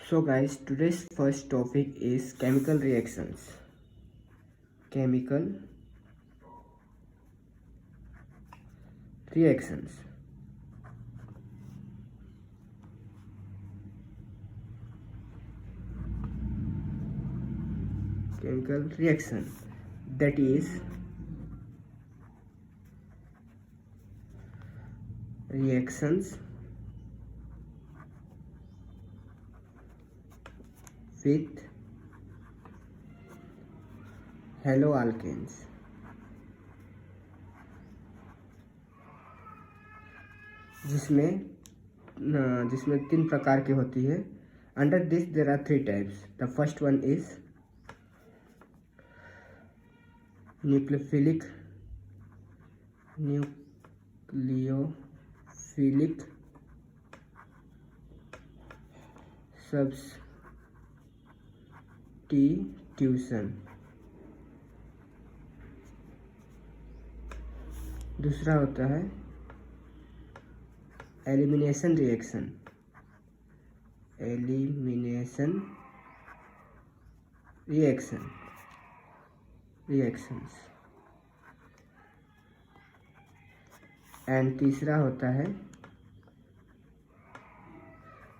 So guys, today's first topic is chemical reactions. Chemical reactions. Chemical reaction, that is reactions with haloalkanes. जिसमें तीन प्रकार की होती है. Under this there are 3 types. The first one is nucleophilic substitution. दूसरा होता है elimination reactions. And तीसरा होता है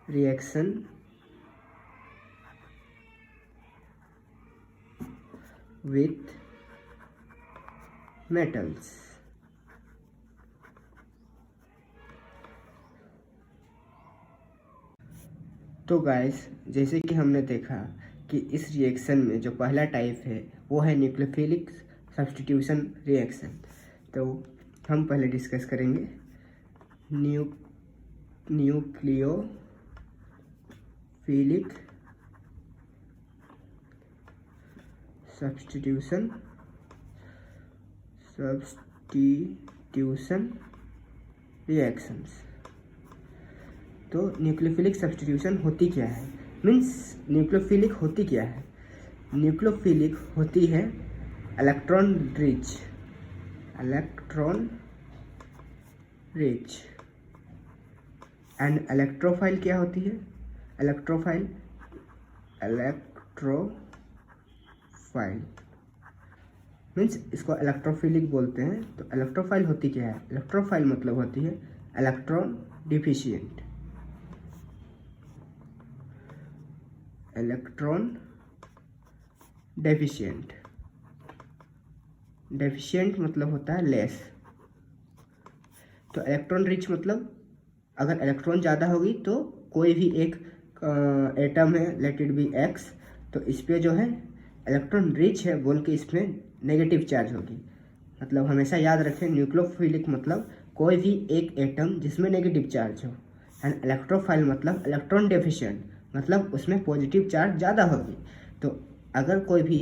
रिएक्शन विथ मेटल्स. तो गाइस, जैसे कि हमने देखा कि इस रिएक्शन में जो पहला टाइप है वो है न्यूक्लियोफिलिक सब्स्टिट्यूशन रिएक्शन. तो हम पहले डिस्कस करेंगे न्यूक्लियोफिलिक सब्स्टिट्यूशन रिएक्शंस. तो न्यूक्लियोफिलिक सब्स्टिट्यूशन होती क्या है, न्यूक्लियोफिलिक होती क्या है. न्यूक्लियोफिलिक होती है इलेक्ट्रॉन रिच. एंड इलेक्ट्रोफाइल क्या होती है. इलेक्ट्रोफाइल मीन्स इसको इलेक्ट्रोफिलिक बोलते हैं. तो इलेक्ट्रोफाइल होती क्या है. इलेक्ट्रोफाइल मतलब होती है इलेक्ट्रॉन डिफिशिएंट. डेफिशिएंट मतलब होता है लेस. तो इलेक्ट्रॉन रिच मतलब अगर इलेक्ट्रॉन ज़्यादा होगी तो कोई भी एक एटम है, लेट इट बी एक्स, तो इस पे जो है इलेक्ट्रॉन रिच है बोल के इसमें नेगेटिव चार्ज होगी. मतलब हमेशा याद रखें, न्यूक्लियोफिलिक मतलब कोई भी एक एटम जिसमें नेगेटिव चार्ज हो. एंड इलेक्ट्रोफाइल मतलब इलेक्ट्रॉन डेफिशिएंट मतलब उसमें पॉजिटिव चार्ज ज़्यादा होगी. तो अगर कोई भी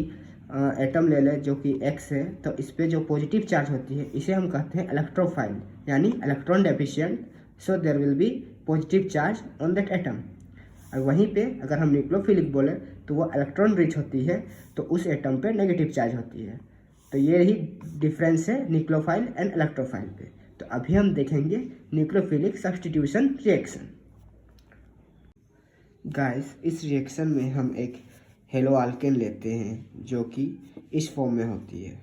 एटम ले ले जो कि एक्स है, तो इस पर जो पॉजिटिव चार्ज होती है इसे हम कहते हैं इलेक्ट्रोफाइल, यानी electron deficient. So there will be positive charge on that atom. और वहीं पे अगर हम न्यूक्लियोफिलिक बोले तो वो इलेक्ट्रॉन रिच होती है, तो उस एटम पे नेगेटिव चार्ज होती है. तो ये ही डिफरेंस है न्यूक्लियोफाइल एंड इलेक्ट्रोफाइल पे. तो अभी हम देखेंगे न्यूक्लियोफिलिक सब्स्टिट्यूशन रिएक्शन. गाइस, इस रिएक्शन में हम एक हेलोआल्केन लेते हैं जो कि इस फॉर्म में होती है.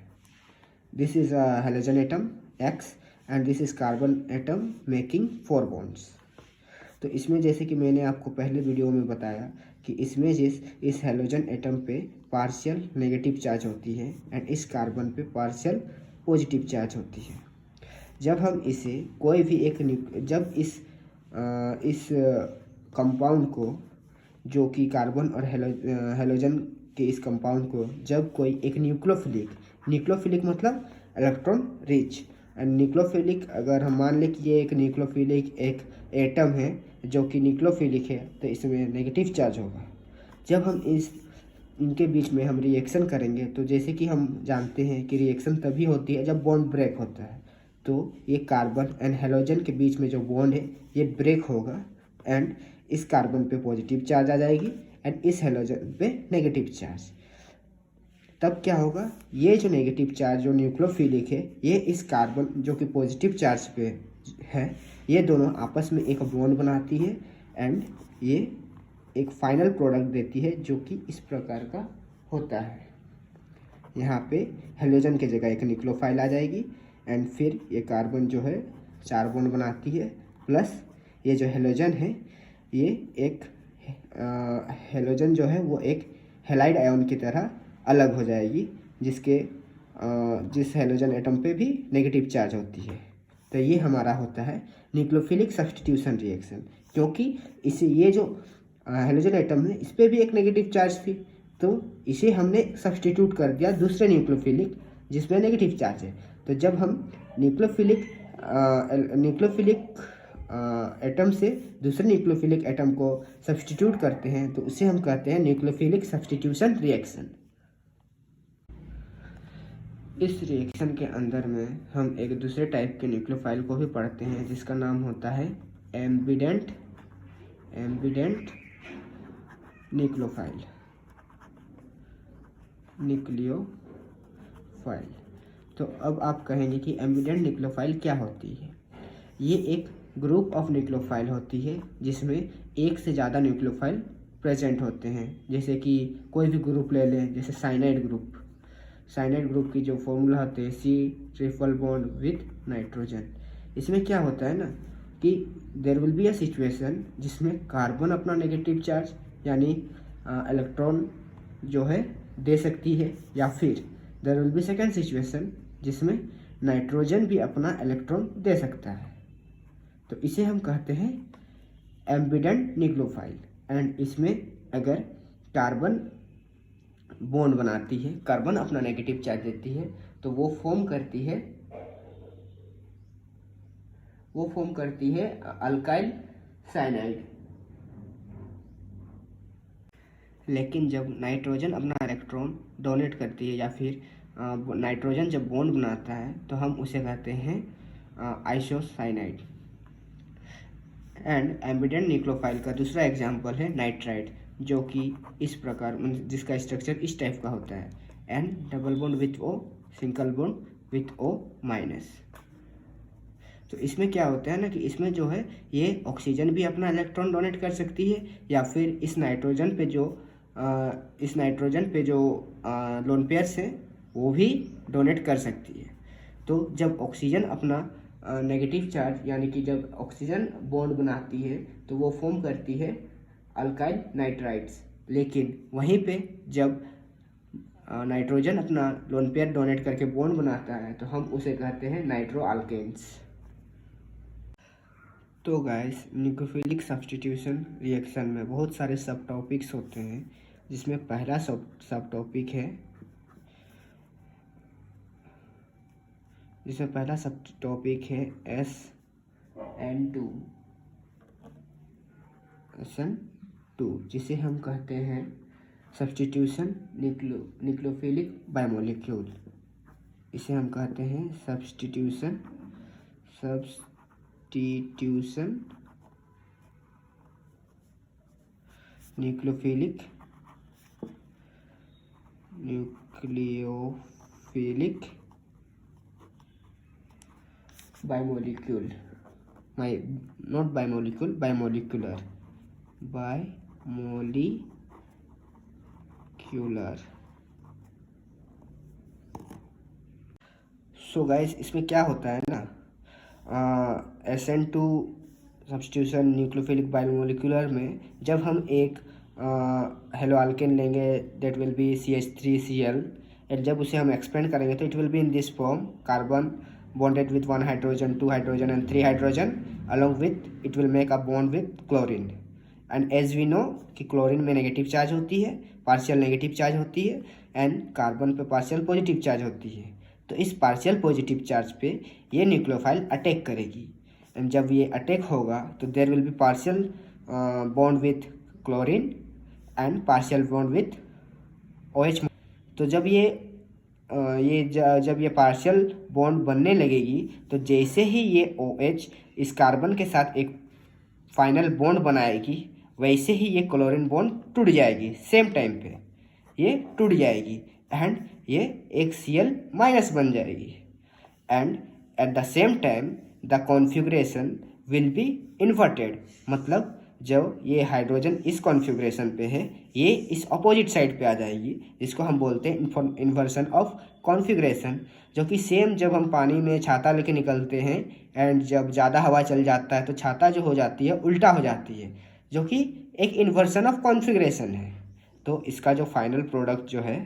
This is a halogen atom X and this is carbon atom making 4 bonds. तो इसमें जैसे कि मैंने आपको पहले वीडियो में बताया कि इसमें इस हेलोजन एटम पे पार्शियल नेगेटिव चार्ज होती है एंड इस कार्बन पे पार्शियल पॉजिटिव चार्ज होती है. जब हम इसे कोई भी जब इस कंपाउंड को, जो कि कार्बन और हेलोजन के इस कंपाउंड को, जब कोई एक न्यूक्लियोफिलिक मतलब इलेक्ट्रॉन रिच एंड न्यूक्लियोफिलिक, अगर हम मान लें कि ये एक न्यूक्लियोफिलिक एक एटम है जो कि न्यूक्लियोफिलिक है, तो इसमें नेगेटिव चार्ज होगा. जब हम इनके बीच में हम रिएक्शन करेंगे, तो जैसे कि हम जानते हैं कि रिएक्शन तभी होती है जब बॉन्ड ब्रेक होता है. तो ये कार्बन एंड हेलोजन के बीच में जो बॉन्ड है ये ब्रेक होगा एंड इस कार्बन पे पॉजिटिव चार्ज आ जाएगी एंड इस हेलोजन पे नेगेटिव चार्ज. तब क्या होगा, ये जो नेगेटिव चार्ज जो न्यूक्लियोफिलिक है, ये इस कार्बन जो कि पॉजिटिव चार्ज पे है, ये दोनों आपस में एक बॉन्ड बनाती है एंड ये एक फाइनल प्रोडक्ट देती है जो कि इस प्रकार का होता है। यहाँ पे हेलोजन की जगह एक न्यूक्लियोफाइल आ जाएगी एंड फिर ये कार्बन जो है 4 बॉन्ड बनाती है, प्लस ये जो हेलोजन है ये एक हेलोजन जो है वो एक हेलाइड आयन की तरह अलग हो जाएगी, जिस हेलोजन एटम पे भी नेगेटिव चार्ज होती है। तो ये हमारा होता है न्यूक्लियोफिलिक सब्स्टिट्यूशन रिएक्शन, क्योंकि इसे ये जो हेलोजन एटम है इस पर भी एक नेगेटिव चार्ज थी, तो इसे हमने सब्स्टिट्यूट कर दिया दूसरे न्यूक्लियोफिलिक जिसमें नेगेटिव चार्ज है। तो जब हम न्यूक्लियोफिलिक एटम से दूसरे न्यूक्लियोफिलिक एटम को सब्स्टिट्यूट करते हैं तो उसे हम कहते हैं न्यूक्लियोफिलिक सब्स्टिट्यूशन रिएक्शन। इस रिएक्शन के अंदर में हम एक दूसरे टाइप के न्यूक्लियोफाइल को भी पढ़ते हैं जिसका नाम होता है एम्बिडेंट न्यूक्लियोफाइल। तो अब आप कहेंगे कि एम्बिडेंट न्यूक्लियोफाइल क्या होती है। ये एक ग्रुप ऑफ न्यूक्लियोफाइल होती है जिसमें एक से ज़्यादा न्यूक्लियोफाइल प्रेजेंट होते हैं। जैसे कि कोई भी ग्रुप ले लें, जैसे साइनाइड ग्रुप की जो फॉर्मूला होते हैं C triple bond with nitrogen. इसमें क्या होता है ना कि there will be a situation जिसमें कार्बन अपना नेगेटिव चार्ज यानी इलेक्ट्रॉन जो है दे सकती है, या फिर there will be second situation जिसमें नाइट्रोजन भी अपना इलेक्ट्रॉन दे सकता है। तो इसे हम कहते हैं एम्बिडेंट न्यूक्लियोफाइल। एंड इसमें अगर कार्बन बॉन्ड बनाती है, कार्बन अपना नेगेटिव चार्ज देती है, तो वो फॉर्म करती है अल्काइल साइनाइड। लेकिन जब नाइट्रोजन अपना इलेक्ट्रॉन डोनेट करती है या फिर नाइट्रोजन जब बॉन्ड बनाता है तो हम उसे कहते हैं आइसोसाइनाइड। एंड एम्बिडेंट न्यूक्लियोफाइल का दूसरा एग्जांपल है नाइट्राइड, जो कि इस प्रकार जिसका स्ट्रक्चर इस टाइप का होता है N double bond with O single bond with O minus. तो इसमें क्या होता है ना कि इसमें जो है ये ऑक्सीजन भी अपना इलेक्ट्रॉन डोनेट कर सकती है, या फिर इस नाइट्रोजन पे जो लोन पेयर्स हैं वो भी डोनेट कर सकती है। तो जब ऑक्सीजन अपना नेगेटिव चार्ज यानी कि जब ऑक्सीजन बॉन्ड बनाती है तो वो फॉर्म करती है अल्काइल नाइट्राइड्स। लेकिन वहीं पे जब नाइट्रोजन अपना लोन पेयर डोनेट करके बॉन्ड बनाता है तो हम उसे कहते हैं नाइट्रो अल्केन्स। तो गाइस, न्यूक्लियोफिलिक सब्स्टिट्यूशन रिएक्शन में बहुत सारे सब टॉपिक्स होते हैं, जिसमें पहला सब टॉपिक है SN2, जिसे हम कहते हैं सब्स्टिट्यूशन न्यूक्लियोफिलिक बायमोलिक्यूल। इसे हम कहते हैं substitution nucleophilic bimolecule, not bimolecule, bimolecular. So guys, इसमें क्या होता है ना, SN2 सब्स्टिट्यूशन न्यूक्लियोफिलिक बायमोलिक्यूलर में जब हम एक हेलो अल्केन लेंगे that will be CH3Cl, and जब उसे हम एक्सपेंड करेंगे तो it will be in this form: carbon bonded with 1 hydrogen, 2 hydrogen and 3 hydrogen, along with it will make a bond with chlorine. And as we know कि chlorine में negative charge होती है, partial negative charge होती है, and carbon पे partial positive charge होती है। तो इस पार्शियल पॉजिटिव चार्ज पे ये न्यूक्लियोफाइल अटैक करेगी, एंड जब ये अटैक होगा तो there will be partial bond with chlorine and partial bond with OH। तो जब ये पार्शियल बॉन्ड बनने लगेगी तो जैसे ही ये OH इस कार्बन के साथ एक फाइनल बॉन्ड बनाएगी, वैसे ही ये क्लोरीन बॉन्ड टूट जाएगी, सेम टाइम पे ये टूट जाएगी एंड ये एक Cl माइनस बन जाएगी। And at the same time the configuration will be inverted, मतलब जब ये हाइड्रोजन इस कॉन्फ़िगरेशन पे है, ये इस अपोजिट साइड पे आ जाएगी, जिसको हम बोलते हैं इन्वर्सन ऑफ कॉन्फ़िगरेशन। जो कि सेम जब हम पानी में छाता लेके निकलते हैं एंड जब ज़्यादा हवा चल जाता है तो छाता जो हो जाती है उल्टा हो जाती है, जो कि एक इन्वर्सन ऑफ कॉन्फ़िगरेशन है। तो इसका जो फाइनल प्रोडक्ट जो है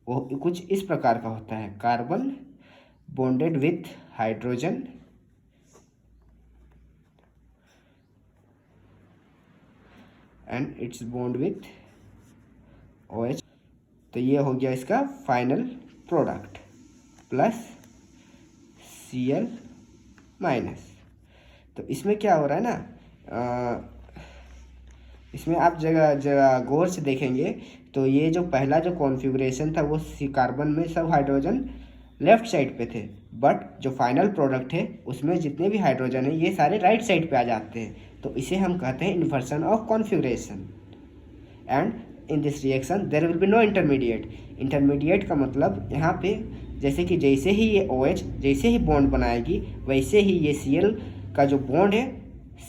वो कुछ इस प्रकार का होता है, carbon bonded with hydrogen and it's bond with OH। तो ये हो गया इसका final product plus Cl minus. तो इसमें क्या हो रहा है ना, इसमें आप जगह गौर से देखेंगे तो ये जो पहला जो कॉन्फ़िगरेशन था वो कार्बन में सब हाइड्रोजन लेफ्ट साइड पे थे, बट जो फाइनल प्रोडक्ट है उसमें जितने भी हाइड्रोजन है ये सारे राइट साइड पे आ जाते हैं। तो इसे हम कहते हैं inversion of configuration. And in this reaction there will be no intermediate. Intermediate का मतलब यहाँ पे जैसे कि जैसे ही ये OH जैसे ही बॉन्ड बनाएगी वैसे ही ये Cl का जो बॉन्ड है,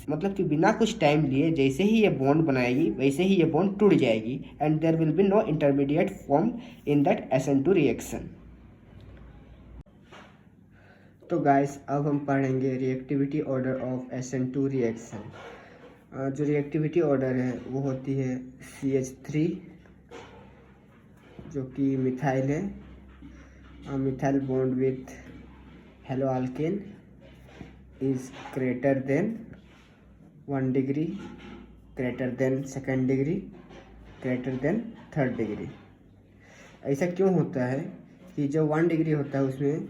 मतलब कि बिना कुछ टाइम लिए जैसे ही ये बॉन्ड बनाएगी वैसे ही ये बॉन्ड टूट जाएगी and there will be no intermediate form in that SN2 reaction. तो गाइस अब हम पढ़ेंगे reactivity order of SN2 reaction. जो रिएक्टिविटी ऑर्डर है वो होती है CH3 जो कि मिथाइल है, methyl bond with halo alkane is greater than 1 degree, greater than 2nd degree, greater than 3rd degree. ऐसा क्यों होता है कि जो 1 डिग्री होता है उसमें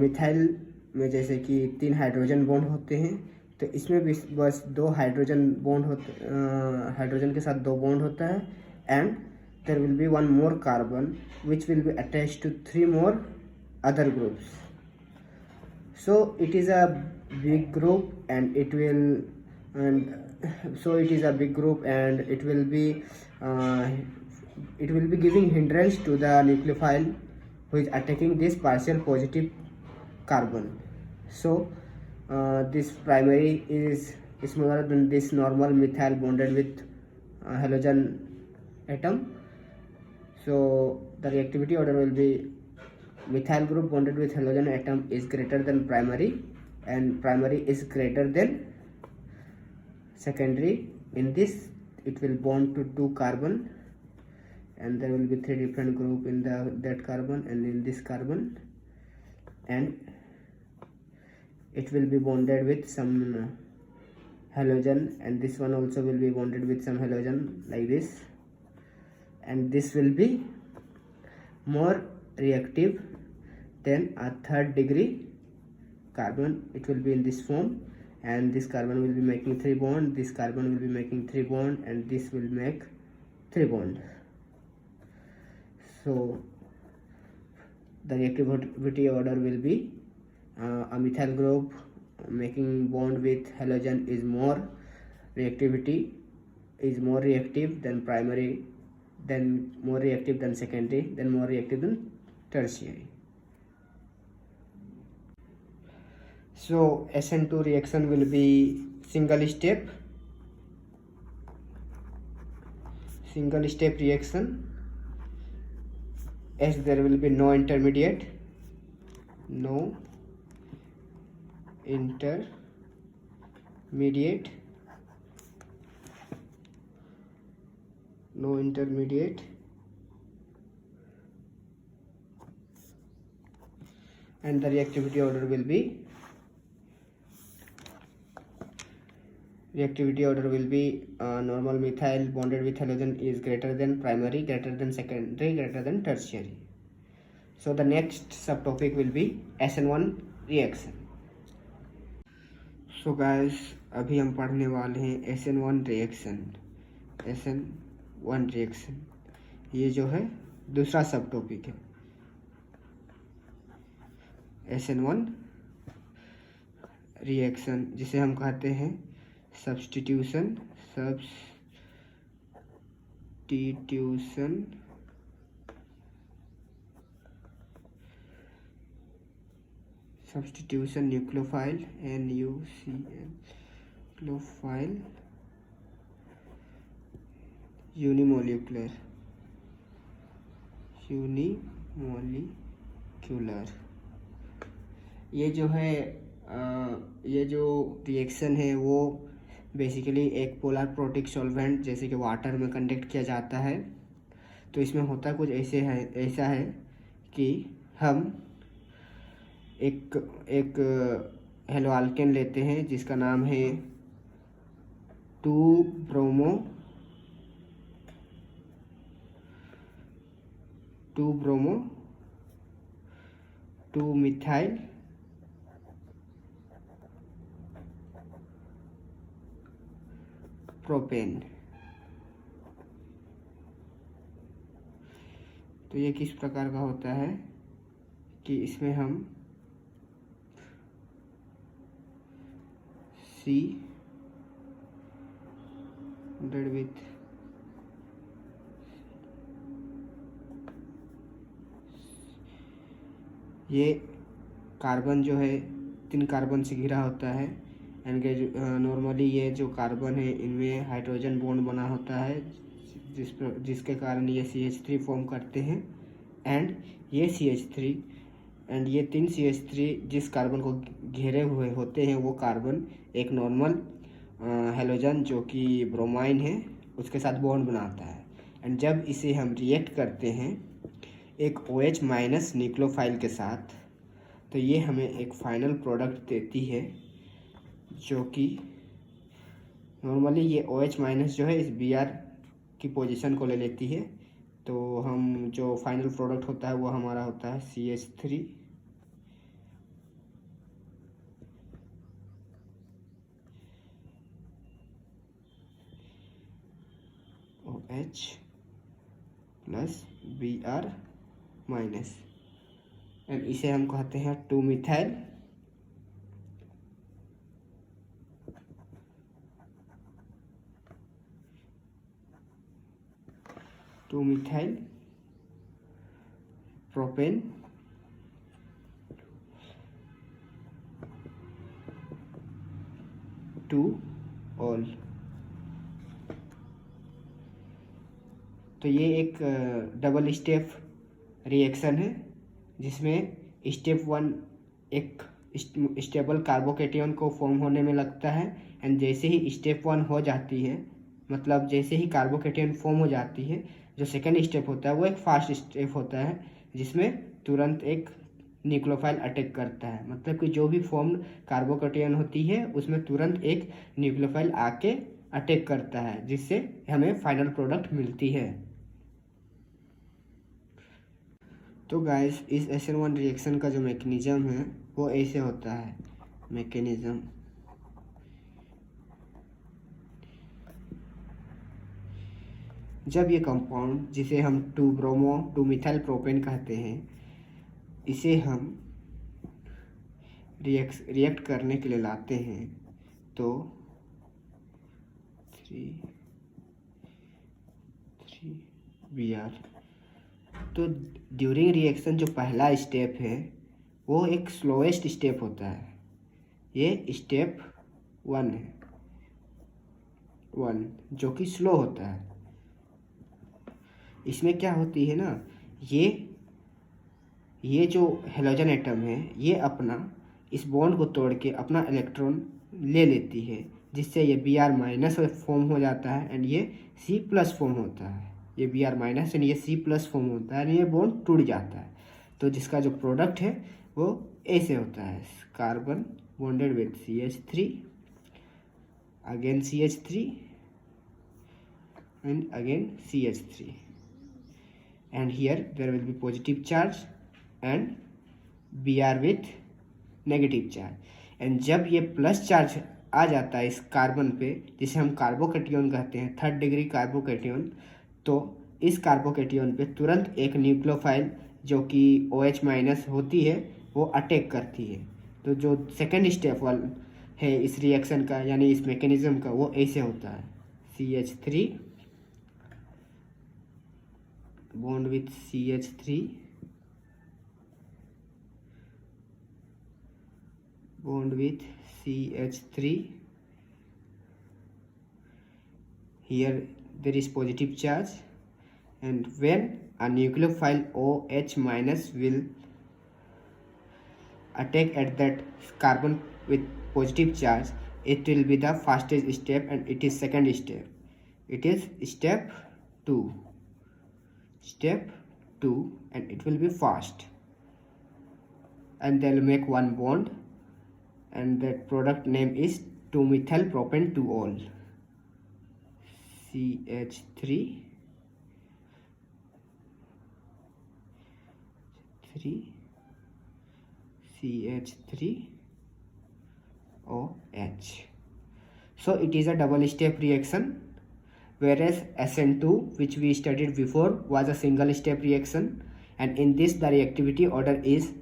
मिथाइल में जैसे कि 3 हाइड्रोजन बॉन्ड होते हैं, तो इसमें भी बस 2 हाइड्रोजन बॉन्ड होते, हाइड्रोजन के साथ 2 बॉन्ड होता है and there will be 1 more carbon which will be attached to 3 more other groups. So it is a big group and it will giving hindrance to the nucleophile who is attacking this partial positive carbon. So this primary is smaller than this normal methyl bonded with halogen atom. So the reactivity order will be methyl group bonded with halogen atom is greater than primary and primary is greater than secondary. In this it will bond to 2 carbon and there will be 3 different group in that carbon and in this carbon, and it will be bonded with some halogen and this one also will be bonded with some halogen like this, and this will be more reactive than a 3rd degree carbon. It will be in this form and this carbon will be making 3 bond, this carbon will be making 3 bond and this will make 3 bond. So the reactivity order will be a methyl group making bond with halogen is more reactive than primary, then more reactive than secondary, then more reactive than tertiary. So SN2 reaction will be single step reaction as there will be no intermediate, and the reactivity order will be normal methyl bonded with halogen is greater than primary, greater than secondary, greater than tertiary. So the next subtopic will be SN1 reaction. So guys अभी हम पढ़ने वाले हैं SN1 reaction. ये जो है दूसरा सब टॉपिक है SN1 रिएक्शन, जिसे हम कहते हैं substitution nucleophile NuCN nucleophile unimolecular ये जो है ये जो रिएक्शन है वो बेसिकली एक पोलर प्रोटिक सॉल्वेंट जैसे कि वाटर में कंडक्ट किया जाता है। तो इसमें होता कुछ ऐसा है कि हम एक हेलो अल्केन लेते हैं जिसका नाम है 2-ब्रोमो 2-मिथाइल प्रोपेन। तो ये किस प्रकार का होता है कि इसमें हम C विथ ये कार्बन जो है 3 कार्बन से घिरा होता है एंड नॉर्मली ये जो कार्बन है इनमें हाइड्रोजन बॉन्ड बना होता है जिसके कारण ये CH3 फॉर्म करते हैं एंड ये CH3 एंड ये 3 CH3 जिस कार्बन को घेरे हुए होते हैं वो कार्बन एक नॉर्मल हेलोजन जो कि ब्रोमाइन है उसके साथ बॉन्ड बनाता है एंड जब इसे हम रिएक्ट करते हैं एक OH- न्यूक्लियोफाइल के साथ तो ये हमें एक फाइनल प्रोडक्ट देती है जो कि नॉर्मली ये OH- जो है इस Br की पोजीशन को ले लेती है। तो हम जो फाइनल प्रोडक्ट होता है वो हमारा होता है CH3 OH plus Br minus and इसे हम कहते हैं 2-मिथाइल प्रोपेन टू ऑल। तो ये एक डबल स्टेप रिएक्शन है जिसमें स्टेप 1 एक स्टेबल कार्बोकेटियन को फॉर्म होने में लगता है एंड जैसे ही स्टेप 1 हो जाती है मतलब जैसे ही कार्बोकेटियन फॉर्म हो जाती है जो सेकेंड स्टेप होता है वो एक फास्ट स्टेप होता है जिसमें तुरंत एक न्यूक्लियोफाइल अटैक करता है। मतलब कि जो भी फॉर्म कार्बोकेटियन होती है उसमें तुरंत एक न्यूक्लियोफाइल आके अटैक करता है जिससे हमें फाइनल प्रोडक्ट मिलती है। तो गाइस इस SN1 रिएक्शन का जो मैकेनिज्म है वो ऐसे होता है। मैकेनिज्म जब ये कंपाउंड जिसे हम 2-मिथाइल प्रोपेन कहते हैं इसे हम रिएक्ट करने के लिए लाते हैं तो 3Br। तो ड्यूरिंग रिएक्शन जो पहला स्टेप है वो एक स्लोएस्ट स्टेप होता है। ये स्टेप 1 है 1 जो कि स्लो होता है। इसमें क्या होती है ना ये जो हेलोजन एटम है ये अपना इस बॉन्ड को तोड़ के अपना इलेक्ट्रॉन ले लेती है जिससे ये Br- फॉर्म हो जाता है एंड ये C+ फॉर्म होता है। ये Br- एंड ये C+ फॉर्म होता है एंड ये बॉन्ड टूट जाता है। तो जिसका जो प्रोडक्ट है वो ऐसे होता है carbon bonded with CH3 again CH3 and again CH3 and here there will be positive charge and Br with negative charge and जब ये प्लस चार्ज आ जाता है इस कार्बन पे जिसे हम कार्बोकेटियन कहते हैं 3rd डिग्री कार्बोकेटियन। तो इस कार्बोकेटियन पे तुरंत एक न्यूक्लियोफाइल जो कि OH- होती है वो अटैक करती है। तो जो सेकेंड स्टेप वाला है इस रिएक्शन का यानी इस मैकेनिज्म का वो ऐसे होता है CH3 bond with CH3 bond with CH3 here there is positive charge, and when a nucleophile OH minus will attack at that carbon with positive charge, it will be the fastest step, and it is second step. It is step 2, and it will be fast, and they will make one bond, and that product name is 2-methyl propane 2-ol, CH3 CH3OH. So it is a double step reaction, whereas SN2, which we studied before, was a single step reaction, and in this the reactivity order is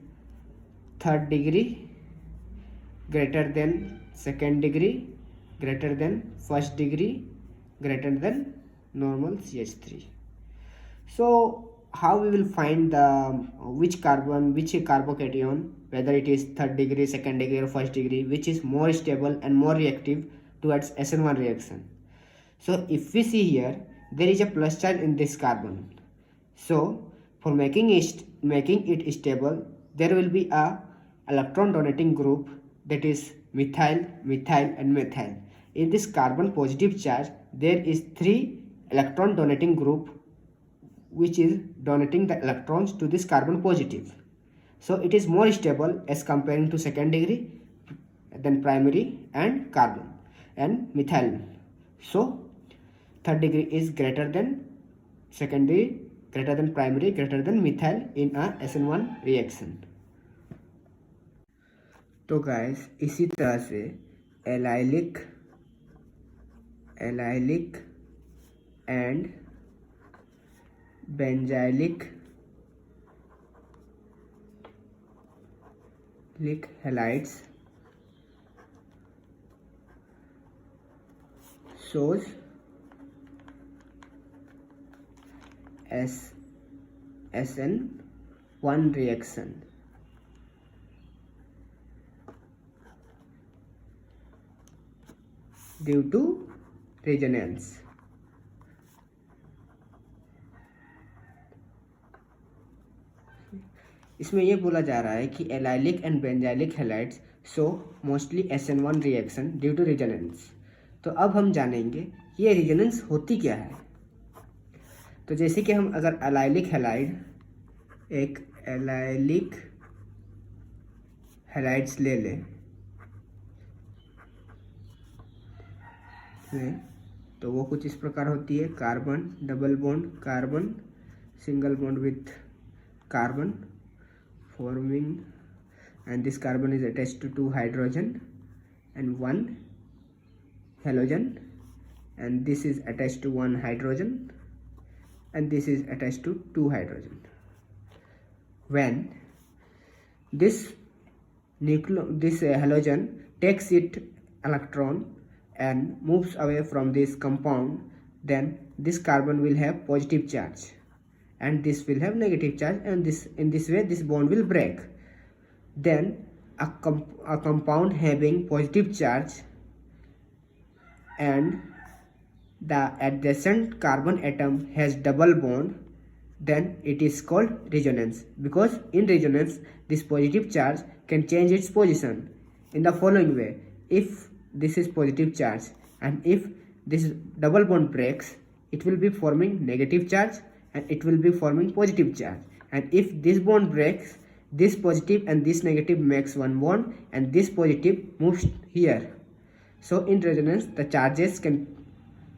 third degree greater than second degree greater than first degree greater than normal CH3. So how we will find the which carbocation, whether it is third degree, second degree, or first degree, which is more stable and more reactive towards SN1 reaction. So if we see here, there is a plus charge in this carbon. So for making it stable, there will be a electron donating group, that is methyl, methyl, and methyl. In this carbon positive charge, there is 3 electron donating group which is donating the electrons to this carbon positive. So it is more stable as comparing to second degree, then primary, and carbon and methyl. So third degree is greater than second degree, greater than primary, greater than methyl in a SN1 reaction. तो guys इसी तरह से allylic and benzylic halides shows SN1 reaction. Due to resonance. इसमें ये बोला जा रहा है कि allylic and benzylic halides show mostly SN1 reaction due to resonance. तो अब हम जानेंगे ये रेजोनेंस होती क्या है. तो जैसे कि हम अगर एलाइलिक हैलाइड्स ले लें तो वो कुछ इस प्रकार होती है. Carbon double bond carbon, single bond with carbon forming, and this carbon is attached to 2 hydrogen and 1 halogen, and this is attached to 1 hydrogen, and this is attached to 2 hydrogen. When this halogen takes its electron and moves away from this compound, then this carbon will have positive charge and this will have negative charge, and in this way this bond will break. Then a compound having positive charge and the adjacent carbon atom has double bond, then it is called resonance, because in resonance this positive charge can change its position in the following way. If this is positive charge and if this double bond breaks, it will be forming negative charge and it will be forming positive charge, and if this bond breaks, this positive and this negative makes one bond and this positive moves here. So in resonance the charges can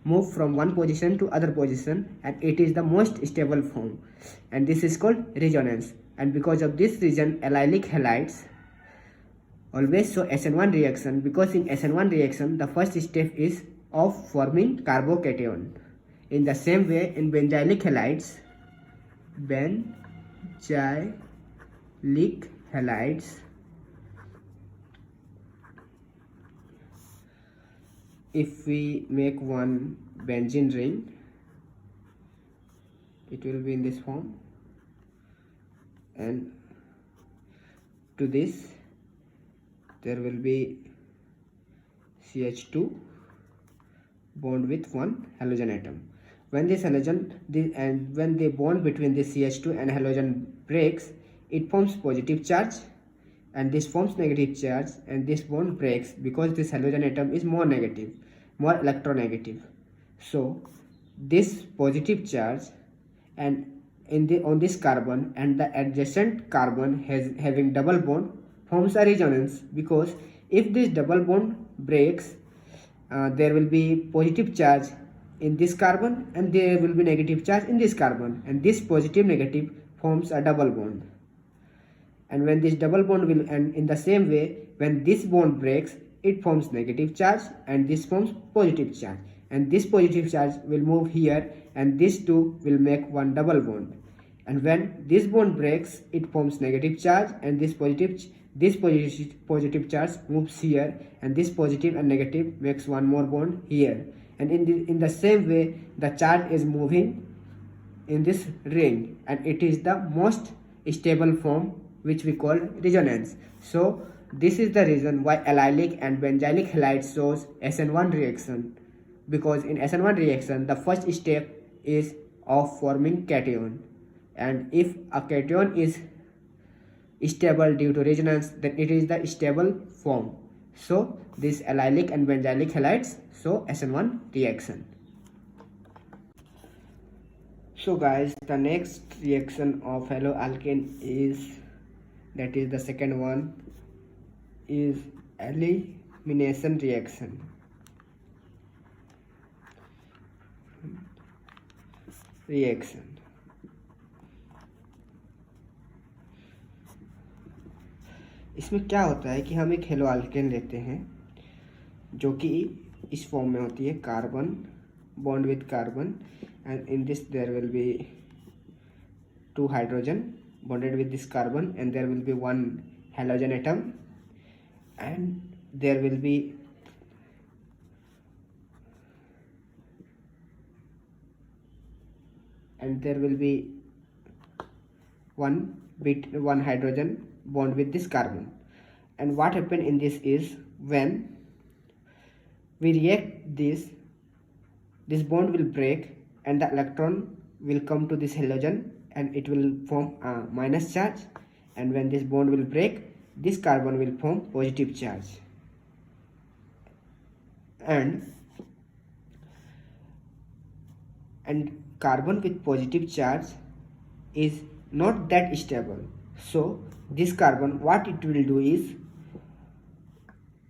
move from one position to other position, and it is the most stable form, and this is called resonance. And because of this reason allylic halides always show SN1 reaction, because in SN1 reaction the first step is of forming carbocation. In the same way in benzylic halides, if we make one benzene ring, it will be in this form, and to this there will be CH2 bond with one halogen atom. When this halogen and when the bond between the CH2 and halogen breaks, it forms positive charge, and this forms negative charge, and this bond breaks because this halogen atom is more negative, more electronegative. So this positive charge and on this carbon and the adjacent carbon having double bond forms a resonance, because if this double bond breaks, there will be positive charge in this carbon and there will be negative charge in this carbon, and this positive negative forms a double bond. And when this double bond will, and in the same way, when this bond breaks, it forms negative charge and this forms positive charge, and this positive charge will move here and these two will make one double bond. And when this bond breaks, it forms negative charge and this positive charge moves here, and this positive and negative makes one more bond here. And in the same way, the charge is moving in this ring, and it is the most stable form, which we call resonance. So this is the reason why allylic and benzylic halide shows SN1 reaction, because in SN1 reaction the first step is of forming cation, and if a cation is stable due to resonance, then it is the stable form. So this allylic and benzylic halides show SN1 reaction. So guys, the next reaction of haloalkane is, that is the second one, is elimination reaction. इसमें क्या होता है कि हम एक हेलोअल्केन लेते हैं जो कि इस फॉर्म में होती है, carbon bond with carbon, and in this there will be two hydrogen bonded with this carbon, and there will be one halogen atom, and there will be one hydrogen bond with this carbon. And what happen in this is, when we react this bond will break and the electron will come to this halogen and it will form a minus charge, and when this bond will break, this carbon will form positive charge. And carbon with positive charge is not that stable. So this carbon, what it will do is,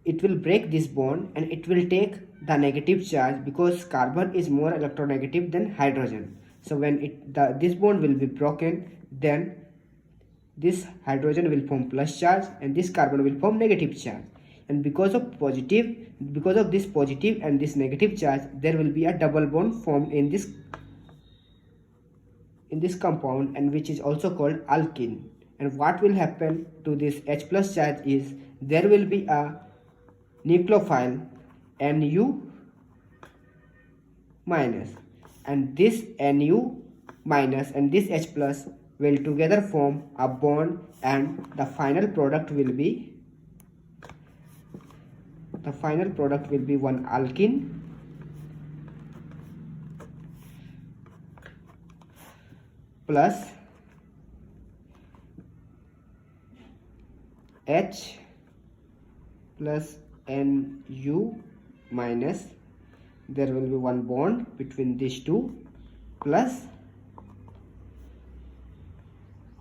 it will break this bond and it will take the negative charge, because carbon is more electronegative than hydrogen. So when this bond will be broken, then this hydrogen will form plus charge and this carbon will form negative charge. And because of this positive and this negative charge, there will be a double bond formed in this compound, and which is also called alkene. And what will happen to this H plus charge is, there will be a nucleophile Nu minus, and this Nu minus and this H plus will together form a bond, and the final product will be one alkene plus H plus Nu minus, there will be one bond between these two, plus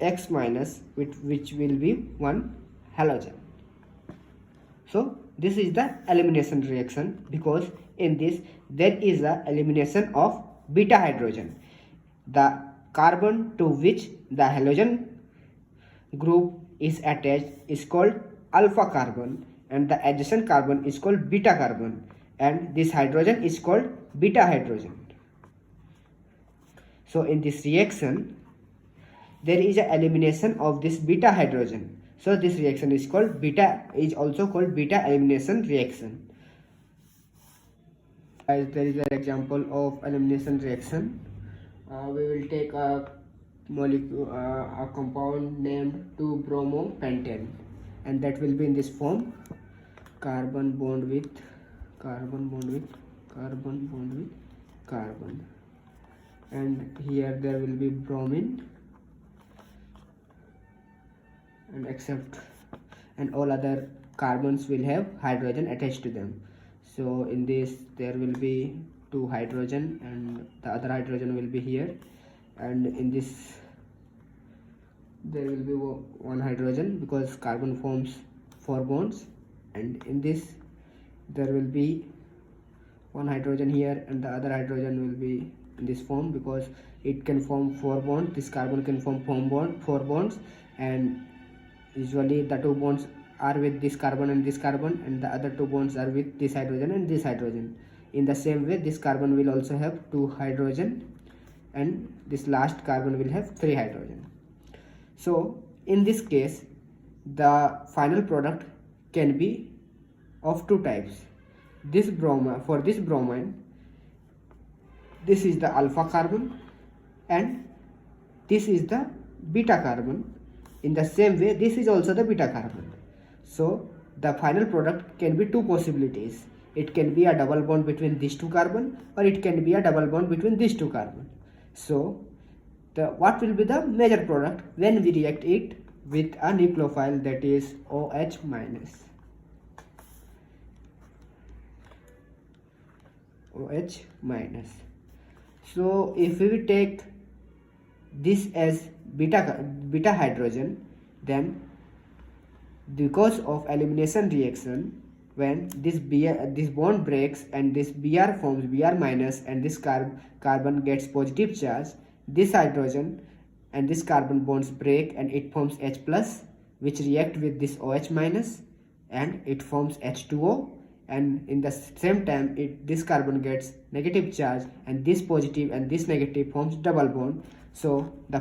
X minus, which will be one halogen. So this is the elimination reaction, because in this there is a elimination of beta hydrogen. The carbon to which the halogen group is attached is called alpha carbon, and the adjacent carbon is called beta carbon, and this hydrogen is called beta hydrogen. So in this reaction there is an elimination of this beta hydrogen. So this reaction is also called beta elimination reaction. As there is an example of elimination reaction, we will take a molecule, a compound named 2-bromopentane, and that will be in this form: carbon bond with carbon, and here there will be bromine, and except and all other carbons will have hydrogen attached to them. So in this there will be 2 hydrogen and the other hydrogen will be here, and in this there will be 1 hydrogen because carbon forms 4 bonds, and in this there will be 1 hydrogen here and the other hydrogen will be in this form because it can form 4 bonds. This carbon can form 4 bonds, and usually the 2 bonds are with this carbon and the other 2 bonds are with this hydrogen and this hydrogen. In the same way, this carbon will also have 2 hydrogen and this last carbon will have 3 hydrogen. So in this case, the final product can be of 2 types. This for this bromine, this is the alpha carbon and this is the beta carbon. In the same way, this is also the beta carbon. So the final product can be 2 possibilities. It can be a double bond between these 2 carbon, or it can be a double bond between these 2 carbon. So what will be the major product when we react it with a nucleophile, that is OH minus. OH minus. So if we take this as beta hydrogen, then because of elimination reaction, when this bond breaks and this Br forms Br minus and this carbon gets positive charge, this hydrogen and this carbon bonds break and it forms H plus, which react with this OH minus and it forms H2O, and in the same time this carbon gets negative charge and this positive and this negative forms double bond. So the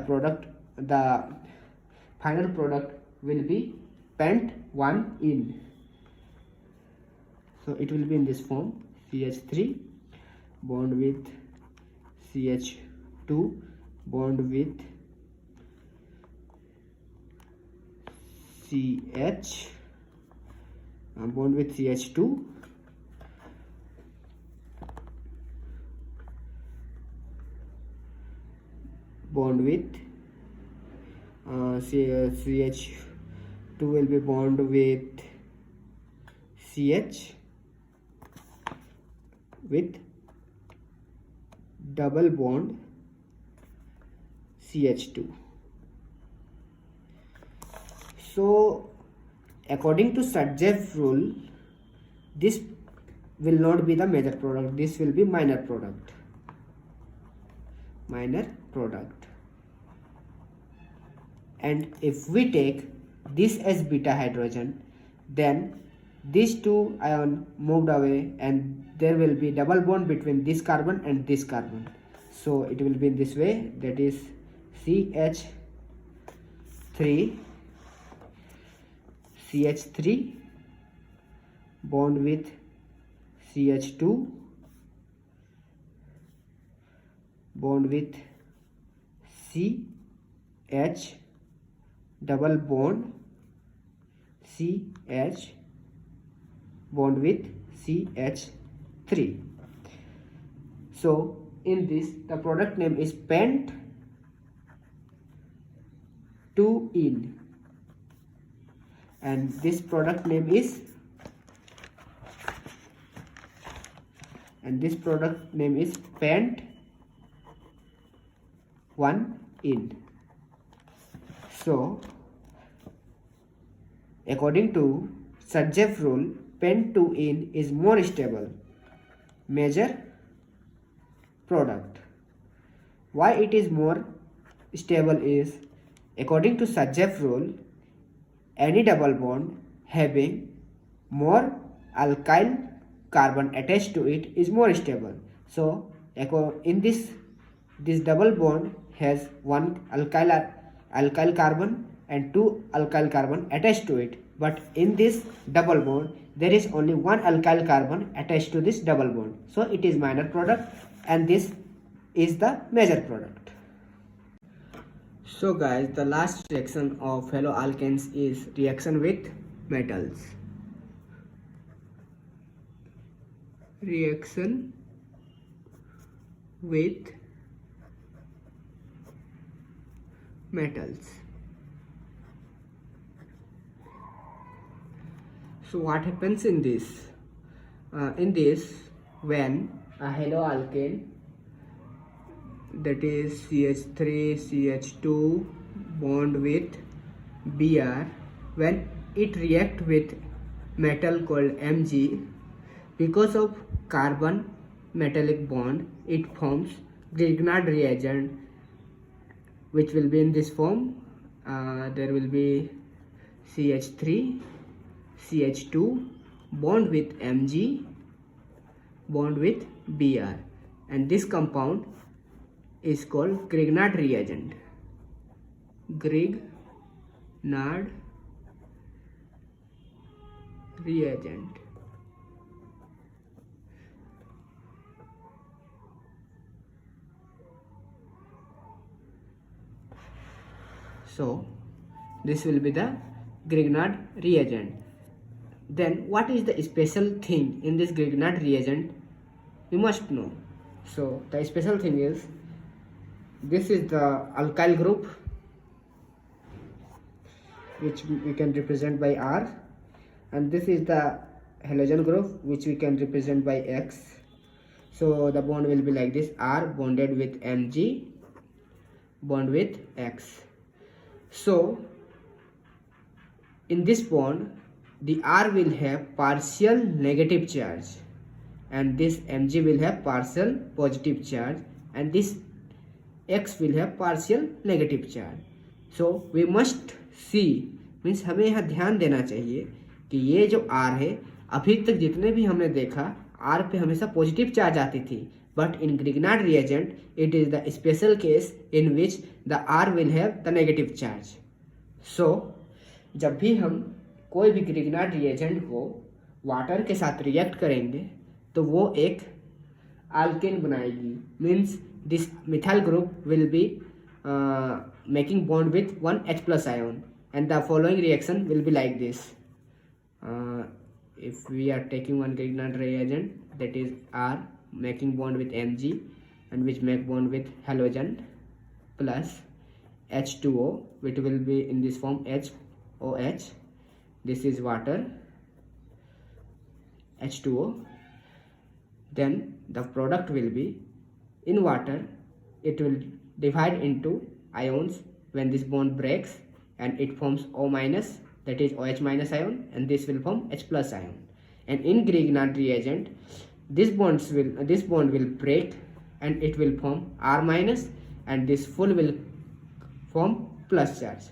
final product will be pent-1-ene. So it will be in this form: CH3 bond with CH2 bond with CH bond with CH2 bond with CH2 will be bond with CH with double bond CH2. So according to Sarjev rule, this will not be the major product, this will be minor product. And if we take this as beta hydrogen, then these 2 ion moved away and there will be double bond between this carbon and this carbon. So it will be in this way, that is CH3 bond with CH2 bond with CH double bond CH bond with CH3. So in this the product name is pent-2-ene, and this product name is pent-1-ene. So according to Sarjev rule, pent-2-ene is more stable major product. Why it is more stable is, according to Sarjev rule, any double bond having more alkyl carbon attached to it is more stable. So in this double bond has 1 alkyl carbon and 2 alkyl carbon attached to it, but in this double bond there is only 1 alkyl carbon attached to this double bond. So it is minor product and this is the major product. So guys, the last reaction of haloalkanes is reaction with metals. Reaction with metals. So what happens in this? When a haloalkane, that is CH3 CH2 bond with Br, when it react with metal called Mg, because of carbon metallic bond, it forms Grignard reagent, which will be in this form. There will be CH3 CH2 bond with Mg bond with Br, and this compound is called Grignard reagent. Grignard reagent. So this will be the Grignard reagent. Then what is the special thing in this Grignard reagent? You must know. So the special thing is, this is the alkyl group, which we can represent by R, and this is the halogen group, which we can represent by X. So the bond will be like this: R bonded with Mg bond with X. So in this bond, the R will have partial negative charge, and this Mg will have partial positive charge, and this X will have partial negative charge. So we must see, means हमें यहाँ ध्यान देना चाहिए कि ये जो R है, अभी तक जितने भी हमने देखा, R पे हमेशा पॉजिटिव चार्ज आती थी, but in Grignard reagent it is the special case in which the R will have the negative charge. So जब भी हम कोई भी Grignard reagent को वाटर के साथ रिएक्ट करेंगे तो वो एक alkane बनाएगी, means this methyl group will be making bond with one H plus ion, and the following reaction will be like this. If we are taking one Grignard reagent, that is R making bond with Mg, and which make bond with halogen plus H2O, which will be in this form HOH. This is water, H2O. Then the product will be, in water it will divide into ions when this bond breaks, and it forms O minus, that is OH minus ion, and this will form H plus ion. And in Grignard reagent, this bond will break and it will form R minus, and this full will form plus charge.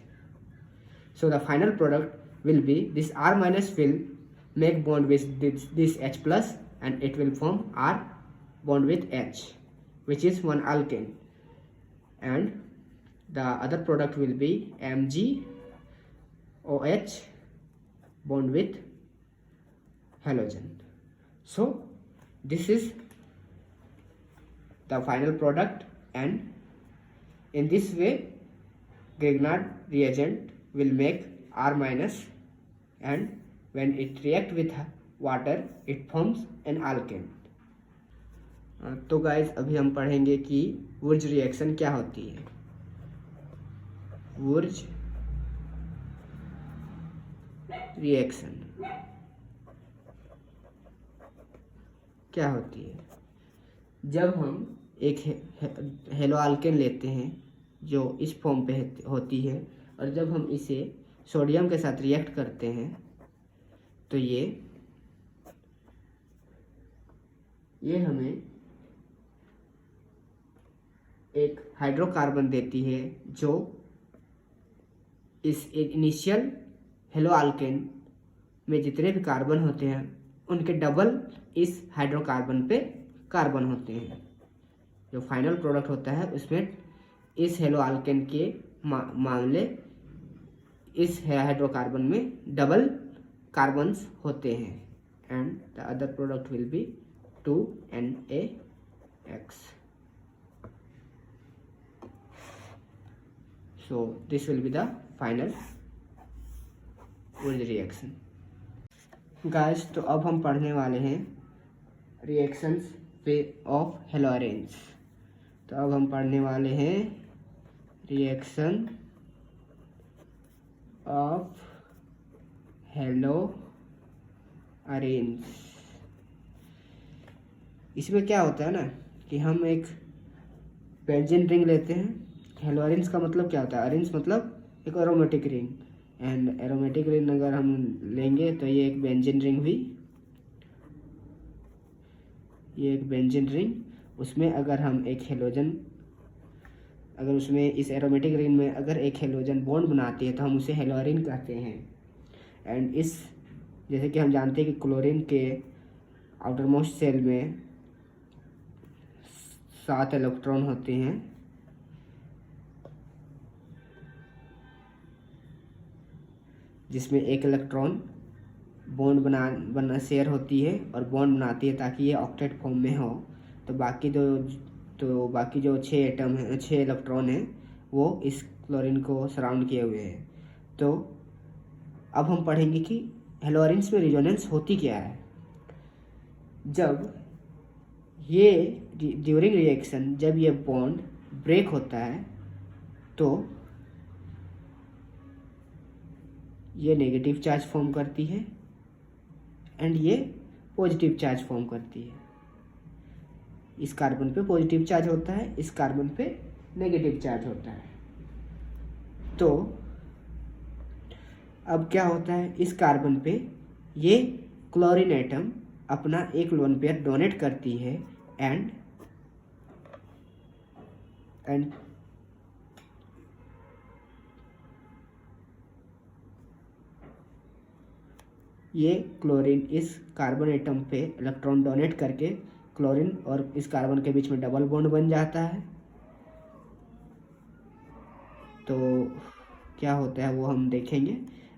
So the final product will be this R minus will make bond with this H plus, and it will form R bond with H, which is one alkane, and the other product will be Mg OH bond with halogen. So this is the final product, and in this way Grignard reagent will make R minus, and when it react with water it forms an alkane. तो guys अभी हम पढ़ेंगे कि वुर्ज reaction क्या होती है. वुर्ज reaction क्या होती है? जब हम एक हेलो अल्केन लेते हैं जो इस फॉर्म पे होती है, और जब हम इसे सोडियम के साथ रिएक्ट करते हैं तो ये हमें एक हाइड्रोकार्बन देती है, जो इस इनिशियल हेलो अल्केन में जितने भी कार्बन होते हैं उनके डबल इस हाइड्रोकार्बन पे कार्बन होते हैं. जो फाइनल प्रोडक्ट होता है उसमें इस हेलो अल्केन के मामले इस हाइड्रोकार्बन में डबल कार्बन्स होते हैं, and the other product will be 2NaX. So this will be the final Wurz reaction. Guys, तो अब हम पढ़ने वाले हैं रिएक्शंस ऑफ हेलोरेंस. तो अब हम पढ़ने वाले हैं रिएक्शन ऑफ हेलो अरेंज। इसमें क्या होता है ना कि हम एक बेंजीन रिंग लेते हैं। हेलो अरेंज का मतलब क्या होता है? अरेंज मतलब एक aromatic ring, and aromatic ring अगर हम लेंगे तो ये एक बेंजीन रिंग हुई, ये एक बेंजीन रिंग। उसमें अगर हम एक हेलोजन, अगर उसमें इस एरोमेटिक रिंग में अगर एक हेलोजन बॉन्ड बनाती है तो हम उसे हेलोअरीन कहते हैं। एंड इस, जैसे कि हम जानते हैं कि क्लोरीन के आउटर मोस्ट सेल में 7 इलेक्ट्रॉन होते हैं, जिसमें एक इलेक्ट्रॉन बॉन्ड बना शेयर होती है और बॉन्ड बनाती है ताकि ये ऑक्टेट फॉर्म में हो। तो बाकी जो 6 एटम है, 6 इलेक्ट्रॉन हैं, वो इस क्लोरीन को सराउंड किए हुए हैं। तो अब हम पढ़ेंगे कि हेलोअरेंस में रिजोनेंस होती क्या है। जब ये ड्यूरिंग रिएक्शन जब ये बॉन्ड ब्रेक होता है तो ये नेगेटिव चार्ज फॉर्म करती है एंड ये पॉजिटिव चार्ज फॉर्म करती है। इस कार्बन पे पॉजिटिव चार्ज होता है, इस कार्बन पे नेगेटिव चार्ज होता है। तो अब क्या होता है, इस कार्बन पे ये क्लोरीन एटम अपना एक लोन पेयर डोनेट करती है एंड ये क्लोरीन इस कार्बन एटम पे इलेक्ट्रॉन डोनेट करके क्लोरीन और इस कार्बन के बीच में डबल बॉन्ड बन जाता है। तो क्या होता है वो हम देखेंगे।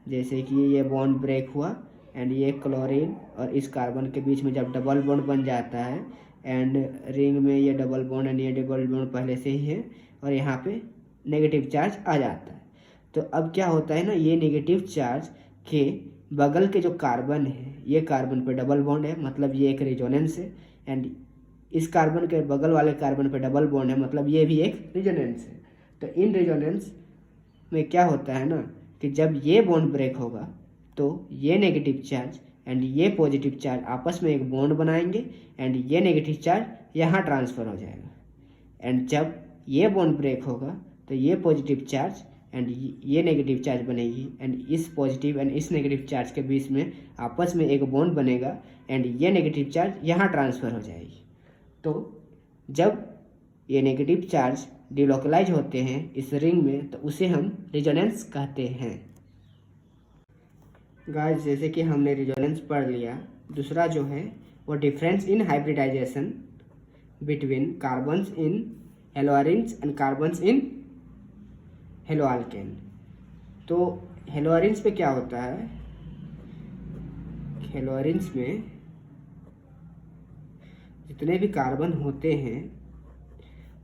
जैसे कि ये बॉन्ड ब्रेक हुआ एंड ये क्लोरीन और इस कार्बन के बीच में जब डबल बॉन्ड बन जाता है एंड रिंग में ये डबल बॉन्ड एंड ये डबल बॉन्ड पहले से ही है और यहाँ पे नेगेटिव चार्ज आ जाता है। तो अब क्या होता है ना, ये नेगेटिव चार्ज के बगल के जो कार्बन है, ये कार्बन पे डबल बॉन्ड है, मतलब ये एक रेजोनेंस है। एंड इस कार्बन के बगल वाले कार्बन पे डबल बॉन्ड है, मतलब ये भी एक रेजोनेंस है। तो इन रेजोनेंस में क्या होता है ना कि जब ये बॉन्ड ब्रेक होगा तो ये नेगेटिव चार्ज एंड ये पॉजिटिव चार्ज आपस में एक बॉन्ड बनाएंगे एंड ये नेगेटिव चार्ज यहाँ ट्रांसफ़र हो जाएगा। एंड जब ये बॉन्ड ब्रेक होगा तो ये पॉजिटिव चार्ज एंड ये नेगेटिव चार्ज बनेगी एंड इस पॉजिटिव एंड इस नेगेटिव चार्ज के बीच में आपस में एक बॉन्ड बनेगा एंड ये नेगेटिव चार्ज यहाँ ट्रांसफ़र हो जाएगी। तो जब ये नेगेटिव चार्ज डिलोकलाइज होते हैं इस रिंग में तो उसे हम रिजोनेंस कहते हैं। गाइस, जैसे कि हमने रिजोनेंस पढ़ लिया, दूसरा जो है वो difference in hybridization between carbons in haloarenes and carbons in haloalkane. तो हेलोअरेंस पे क्या होता है, हेलोअरेंस में जितने भी कार्बन होते हैं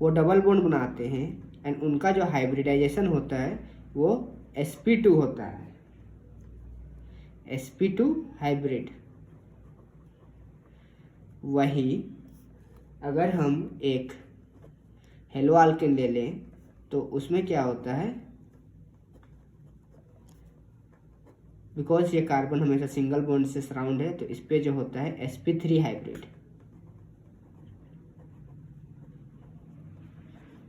वो डबल बॉन्ड बनाते हैं एंड उनका जो हाइब्रिडाइजेशन होता है वो sp2 होता है, sp2 हाइब्रिड। वही अगर हम एक हेलो अल्केन ले लें तो उसमें क्या होता है, बिकॉज ये कार्बन हमेशा सिंगल बॉन्ड से सराउंड है तो इस पे जो होता है sp3 हाइब्रिड।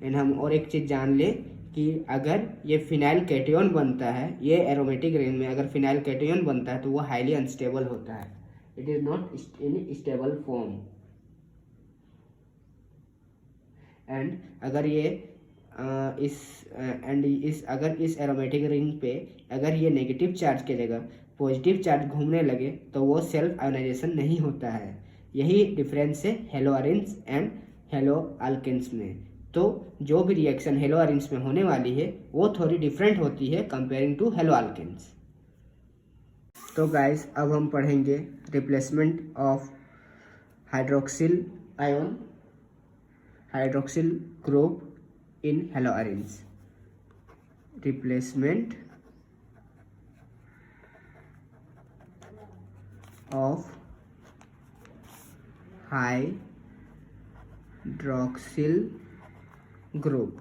एंड हम और एक चीज़ जान ले कि अगर ये फिनाइल कैटियन बनता है, ये एरोमेटिक रिंग में अगर फिनाइल कैटियन बनता है तो वो हाईली अनस्टेबल होता है, it is not in stable form. And अगर ये अगर इस एरोमेटिक रिंग पे अगर ये नेगेटिव चार्ज के जगह पॉजिटिव चार्ज घूमने लगे तो वो सेल्फ आयोनाइजेशन नहीं होता है। यही डिफरेंस है हेलोअरेंस एंड हेलो अल्केन्स में। तो जो भी रिएक्शन हेलोअरेंस में होने वाली है वो थोड़ी डिफरेंट होती है कंपेयरिंग टू हेलो अल्केन्स। तो गाइस, अब हम पढ़ेंगे replacement of hydroxyl ion, hydroxyl group in haloarenes. Replacement of hydroxyl group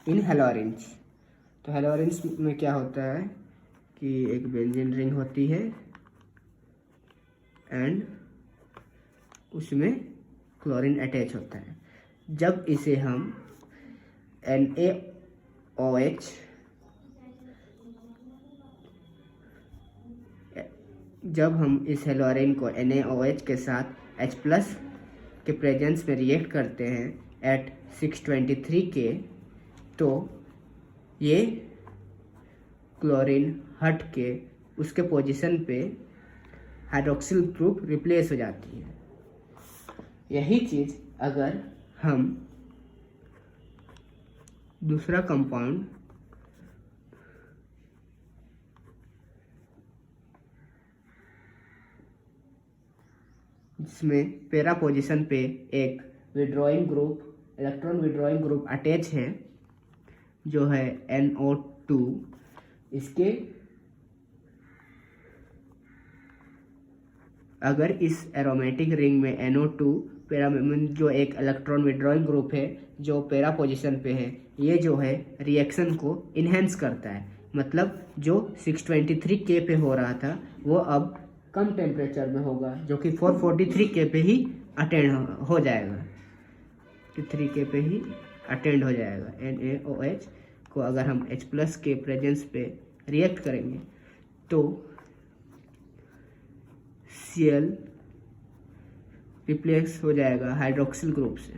in haloarenes. तो हेलोरेन्स में क्या होता है कि एक बेंजीन रिंग होती है एंड उसमें क्लोरीन अटैच होता है। जब इसे हम NaOH जब हम इस हेलोरिन को NaOH के साथ H+ के प्रेजेंस में रिएक्ट करते हैं एट 623 K, तो ये क्लोरीन हट के उसके पोजीशन पे हाइड्रोक्सिल ग्रुप रिप्लेस हो जाती है। यही चीज़ अगर हम दूसरा कंपाउंड जिसमें पैरा पोजीशन पे एक withdrawing group, electron withdrawing group attach है जो है NO2, इसके अगर इस एरोमेटिक रिंग में NO2 पैरा जो एक इलेक्ट्रॉन विड्रॉइंग ग्रुप है जो पैरा पोजीशन पे है, ये जो है रिएक्शन को इन्हेंस करता है। मतलब जो 623 K पे हो रहा था वो अब कम टेम्परेचर में होगा, जो कि 443 K पे ही अटेंड हो जाएगा, कि 3 K पे ही अटेंड हो जाएगा। NaOH को अगर हम H+ के प्रेजेंस पे रिएक्ट करेंगे तो Cl रिप्लेस हो जाएगा हाइड्रोक्सिल ग्रुप से।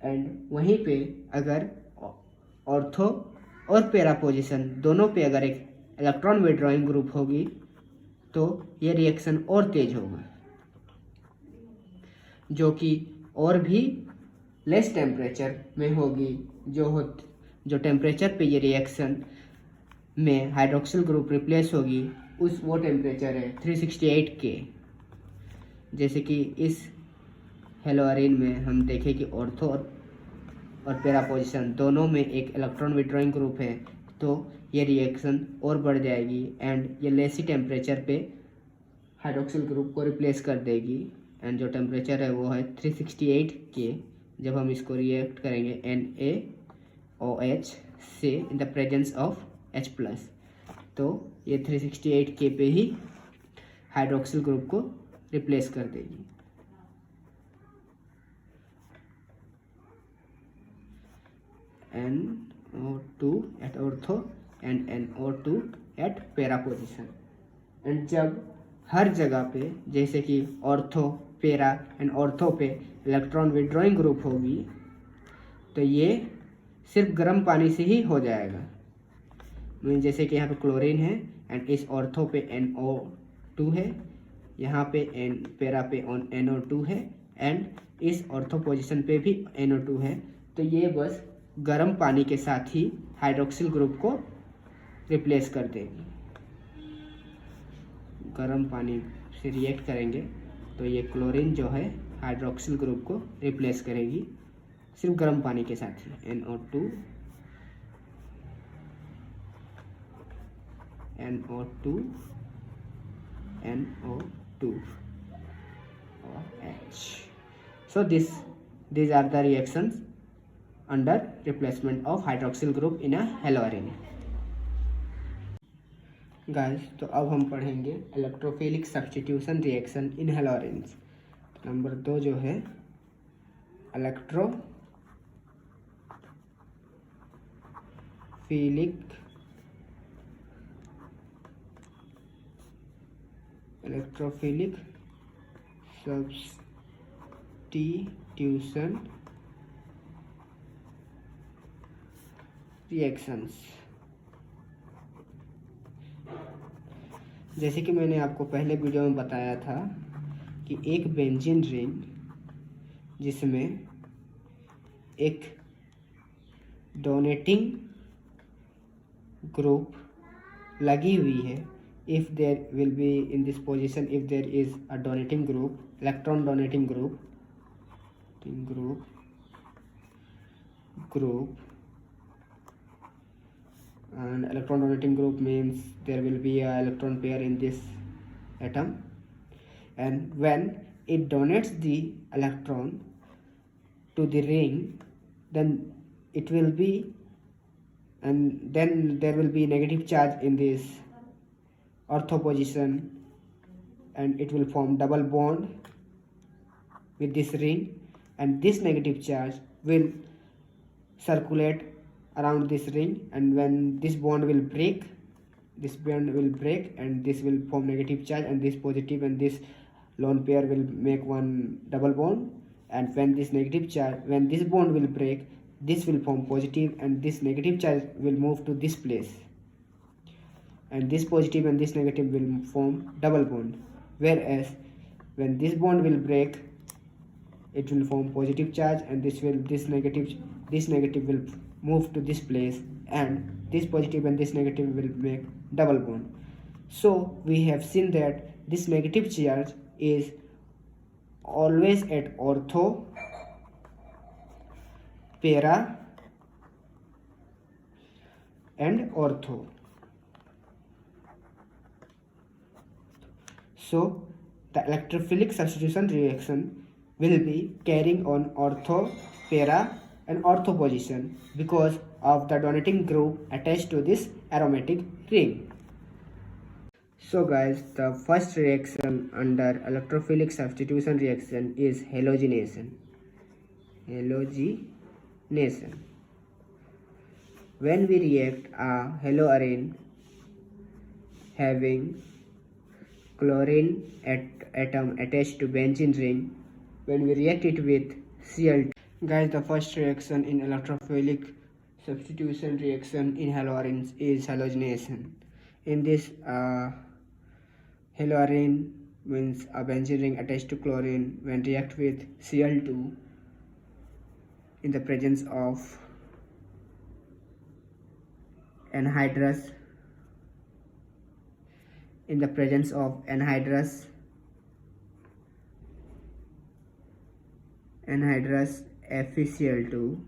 एंड वहीं पे अगर ऑर्थो और पैरा पोजीशन दोनों पे अगर एक इलेक्ट्रॉन विड्रॉइंग ग्रुप होगी तो ये रिएक्शन और तेज होगा, जो कि और भी लेस टेम्परेचर में होगी। जो टेम्परेचर पे ये रिएक्शन में हाइड्रोक्सिल ग्रुप रिप्लेस होगी वो टेम्परेचर है 368 K। जैसे कि इस हेलोरिन में हम देखें कि ऑर्थो और पैरा पोजीशन दोनों में एक इलेक्ट्रॉन विड्रॉइंग ग्रुप है, तो ये रिएक्शन और बढ़ जाएगी एंड ये लेसी टेम्परेचर पे हाइड्रोक्सिल ग्रुप को रिप्लेस कर देगी। एंड जो टेम्परेचर है वो है 368 K। जब हम इसको रिएक्ट करेंगे NaOH से in the presence of H+, तो ये 368 K पे ही हाइड्रोक्सिल ग्रुप को रिप्लेस कर देगी। NO2 at ortho and NO2 at para position. And जब हर जगह पे जैसे कि ऑर्थो, पैरा एंड ऑर्थो पे इलेक्ट्रॉन विड्रॉइंग ग्रुप होगी तो ये सिर्फ गर्म पानी से ही हो जाएगा। जैसे कि यहाँ पे क्लोरीन है एंड इस ऑर्थो पे NO2 है, यहाँ पे पैरा पे NO2 है एंड इस ऑर्थो पोजीशन पे भी NO2 है, तो ये बस गर्म पानी के साथ ही हाइड्रोक्सिल ग्रुप को रिप्लेस कर देगी। गर्म पानी से रिएक्ट करेंगे तो ये क्लोरीन जो है हाइड्रोक्सिल ग्रुप को रिप्लेस करेगी सिर्फ गर्म पानी के साथ ही। NO2 OH। So these are the reactions under replacement of hydroxyl group in a halorine। Guys, तो अब हम पढ़ेंगे electrophilic substitution reaction in haloarenes. Number 2 जो है इलेक्ट्रोफिलिक सब्स्टिट्यूशन रिएक्शंस। जैसे कि मैंने आपको पहले वीडियो में बताया था कि एक बेंजीन रिंग जिसमें एक डोनेटिंग ग्रुप लगी हुई है, if there will be in this position, if there is a donating group, electron donating group and electron donating group means there will be a electron pair in this atom, and when it donates the electron to the ring, then it will be, and then there will be negative charge in this ortho position, and it will form double bond with this ring, and this negative charge will circulate around this ring, and when this bond will break, and this will form negative charge, and this positive and this lone pair will make one double bond, and when this bond will break, this will form positive, and this negative charge will move to this place, and this positive and this negative will form double bond. Whereas when this bond will break, it will form positive charge, and this negative will move to this place, and this positive and this negative will make double bond. So we have seen that this negative charge is always at ortho, para and ortho. So the electrophilic substitution reaction will be carrying on ortho, para and ortho position because of the donating group attached to this aromatic ring. So guys, the first reaction under electrophilic substitution reaction is halogenation. When we react a haloarine having chlorine atom attached to benzene ring, when we react it with Cl2. Guys, the first reaction in electrophilic substitution reaction in haloarenes is halogenation. In this haloarine means a benzene ring attached to chlorine, when react with Cl2 in the presence of anhydrous, FeCl2.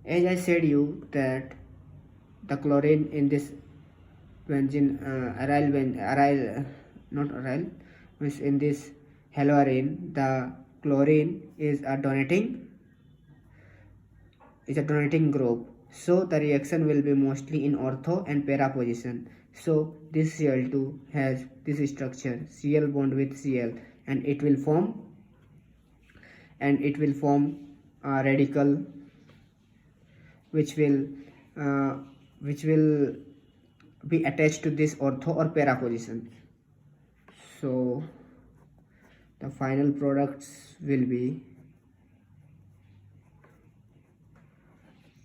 As I said you that the chlorine in this benzene means in this haloarine, the chlorine is a donating group, so the reaction will be mostly in ortho and para position. So this Cl2 has this structure, Cl bond with Cl, and it will form a radical which will be attached to this ortho or para position. So the final products will be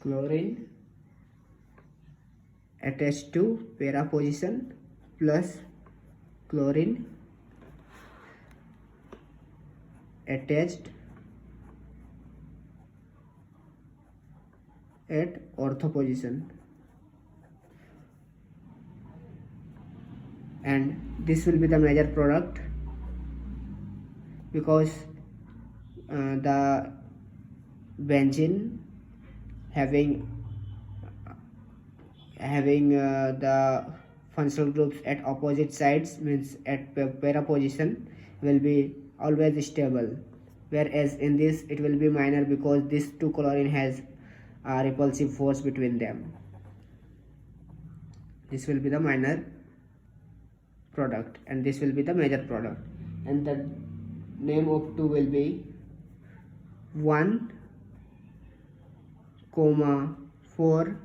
chlorine attached to para position plus chlorine attached at ortho position, and this will be the major product because the benzene having the functional groups at opposite sides, means at para position, will be always stable, whereas in this it will be minor because this two chlorine has a repulsive force between them. This will be the minor product and this will be the major product, and the name of two will be 1,4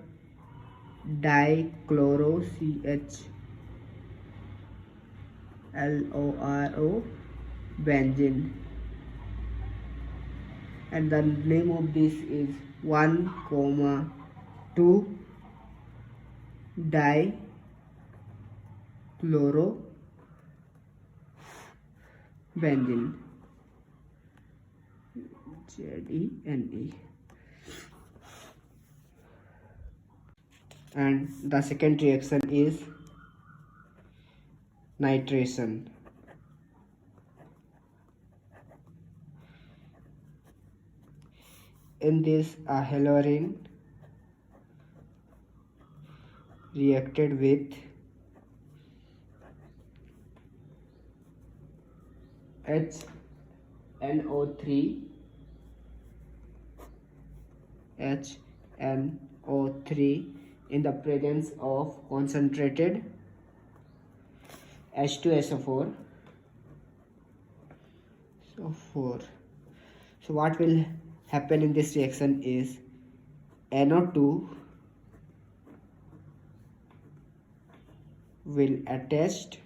dichloro benzene, and the name of this is 1,2 dichloro benzene, ZENE. And the second reaction is nitration. In this, a haloarine reacted with HNO3 in the presence of concentrated H2SO4. So what will happen in this reaction is NO2 will attach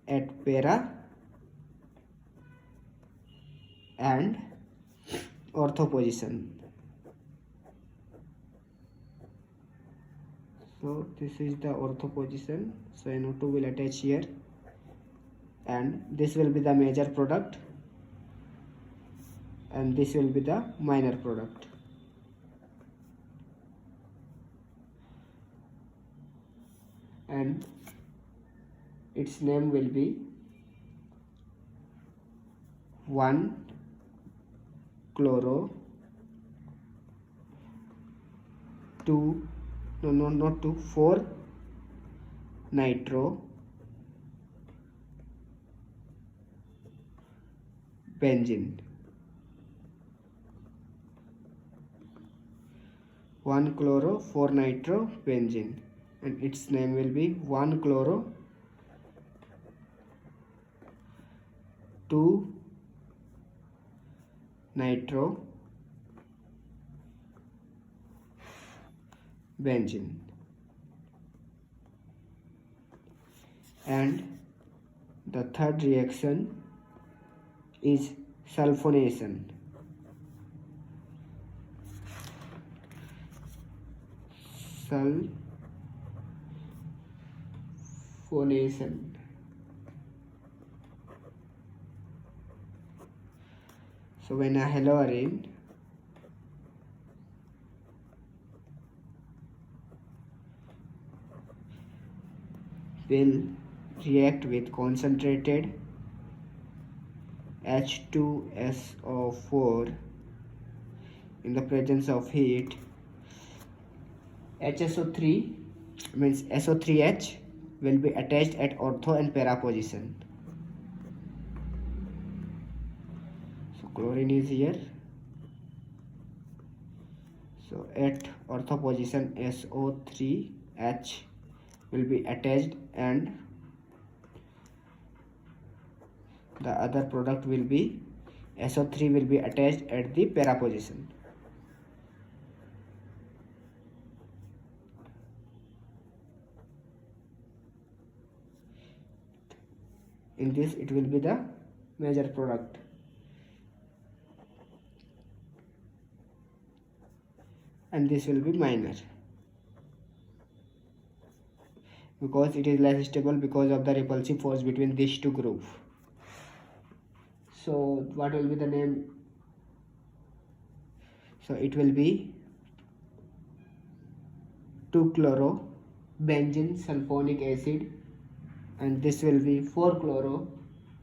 at para and ortho position. So this is the ortho position. So NO2 will attach here, and this will be the major product, and this will be the minor product. And its name will be 1-chloro 4-nitro benzene. 1-chloro 4-nitro benzene, and its name will be 1-chloro 2-nitro benzene. And the third reaction is sulfonation. So when a haloarine will react with concentrated H2SO4 in the presence of heat, HSO3 means SO3H will be attached at ortho and para position. So chlorine is here. So at ortho position SO3H will be attached, and the other product will be SO3 will be attached at the para position. In this it will be the major product, and this will be minor because it is less stable because of the repulsive force between these two groups. So what will be the name? So it will be 2-chloro benzene sulfonic acid, and this will be 4-chloro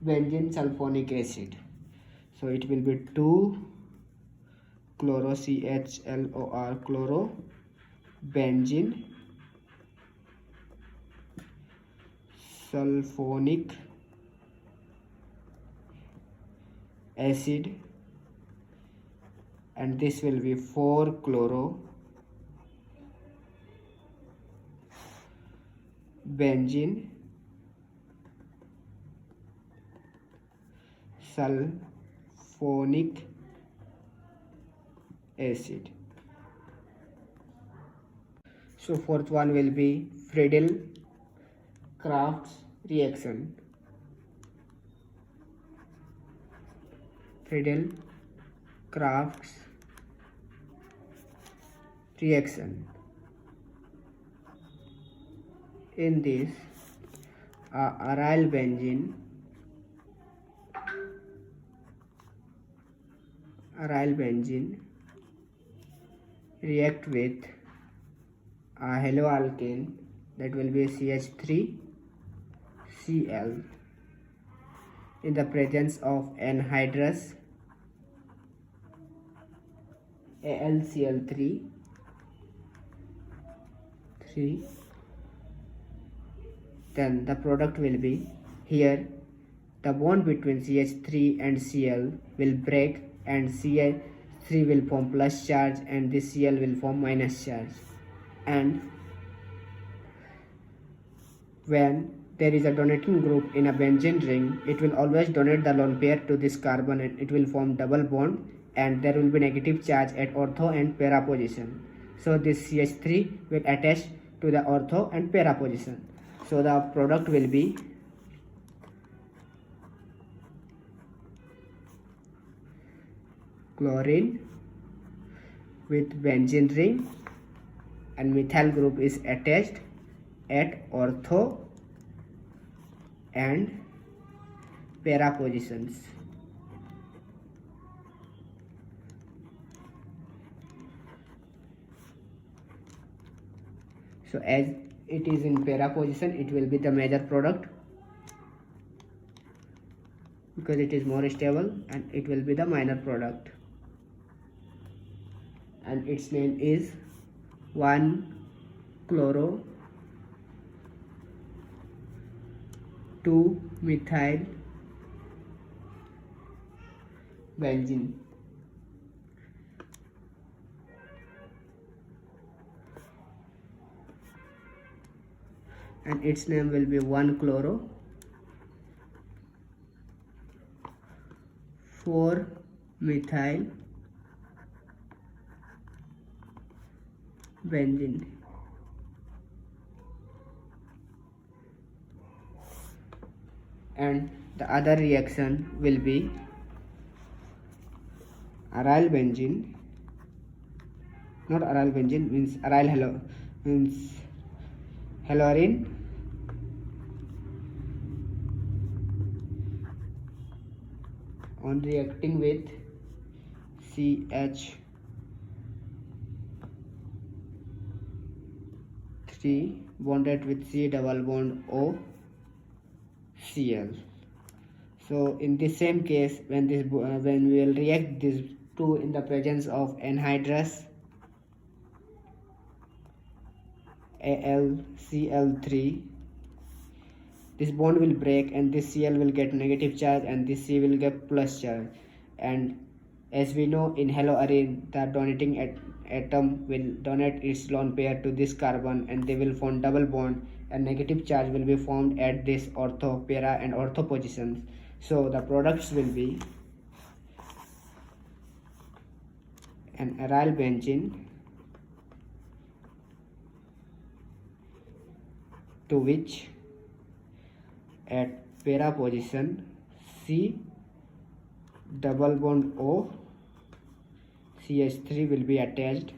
benzene sulfonic acid. So it will be 2-chloro CHLOR chloro benzene sulfonic acid, and this will be 4-chloro benzene sulfonic acid. So fourth one will be Friedel-Crafts reaction. Friedel-Crafts reaction. In this, aryl benzene react with a haloalkane, that will be CH3Cl, in the presence of anhydrous AlCl3, then the product will be here the bond between CH3 and Cl will break and CH3 will form plus charge and this Cl will form minus charge. And when there is a donating group in a benzene ring, it will always donate the lone pair to this carbon and it will form double bond and there will be negative charge at ortho and para position. So this CH3 will attach to the ortho and para position. So the product will be chlorine with benzene ring and methyl group is attached at ortho and para positions. So as it is in para position, it will be the major product because it is more stable, and it will be the minor product, and its name is 1-chloro 2-methyl benzene. And its name will be 1-chloro 4-methyl benzene. And the other reaction will be aryl benzene, not aryl benzene, means aryl means halorine on reacting with CH3 bonded with C double bond O Cl. So in the same case, when we will react these two in the presence of anhydrous AlCl3, this bond will break and this Cl will get negative charge and this C will get plus charge. And as we know, in haloarine, the donating atom will donate its lone pair to this carbon and they will form double bond and negative charge will be formed at this ortho, para and ortho positions. So the products will be an aryl benzene to which at para position C double bond O CH3 will be attached,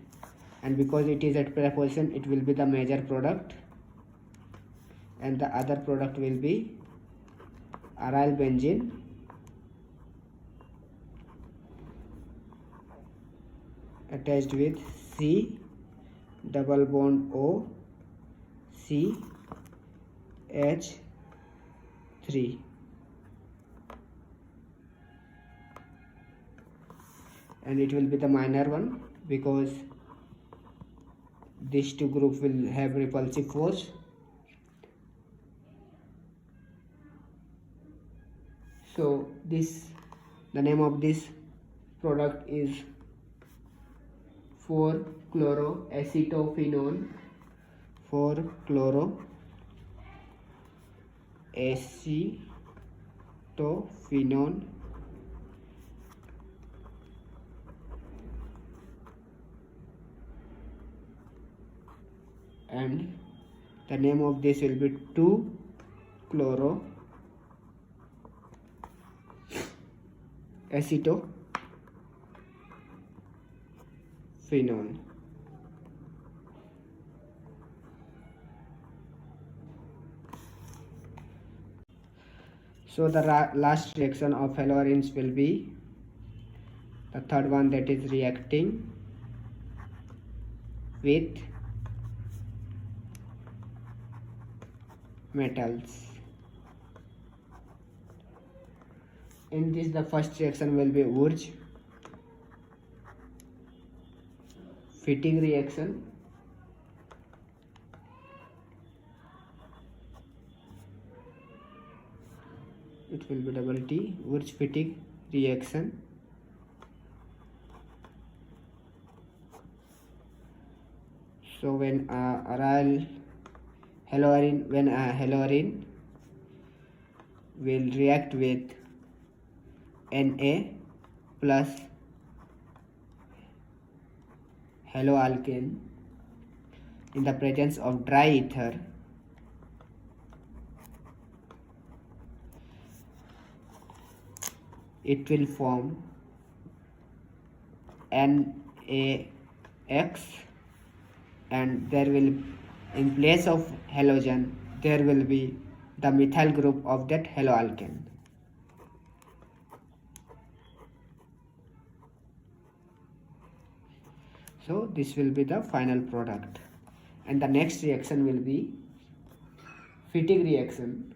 and because it is at para position, it will be the major product, and the other product will be aryl benzene attached with C double bond O CH3. And it will be the minor one because these two groups will have repulsive force. So the name of this product is 4-chloroacetophenone, 4-chloroacetophenone, and the name of this will be 2-chloroacetophenone. So the last reaction of haloarenes will be the third one, that is reacting with metals. In this, the first reaction will be Wurtz fitting reaction. It it will be double T, Wurtz-Fittig reaction. So when aryl halorine will react with Na plus haloalkane in the presence of dry ether, it will form NaX, and there will, in place of halogen, there will be the methyl group of that haloalkane. So this will be the final product, and the next reaction will be Fittig reaction.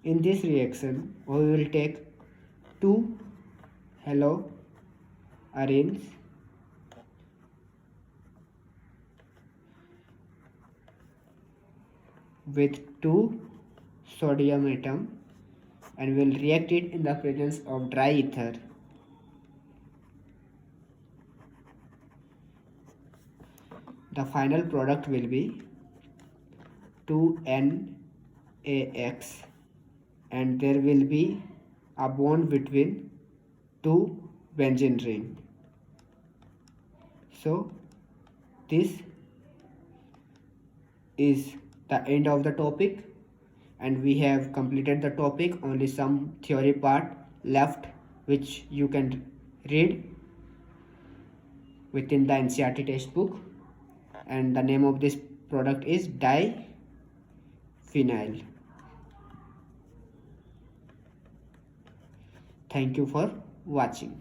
In this reaction, we will take two haloarenes with two sodium atom and will react it in the presence of dry ether. The final product will be 2NaX, and there will be a bond between two benzene ring. So this is the end of the topic, and we have completed the topic. Only some theory part left which you can read within the NCERT textbook, and the name of this product is diphenyl. Thank you for watching.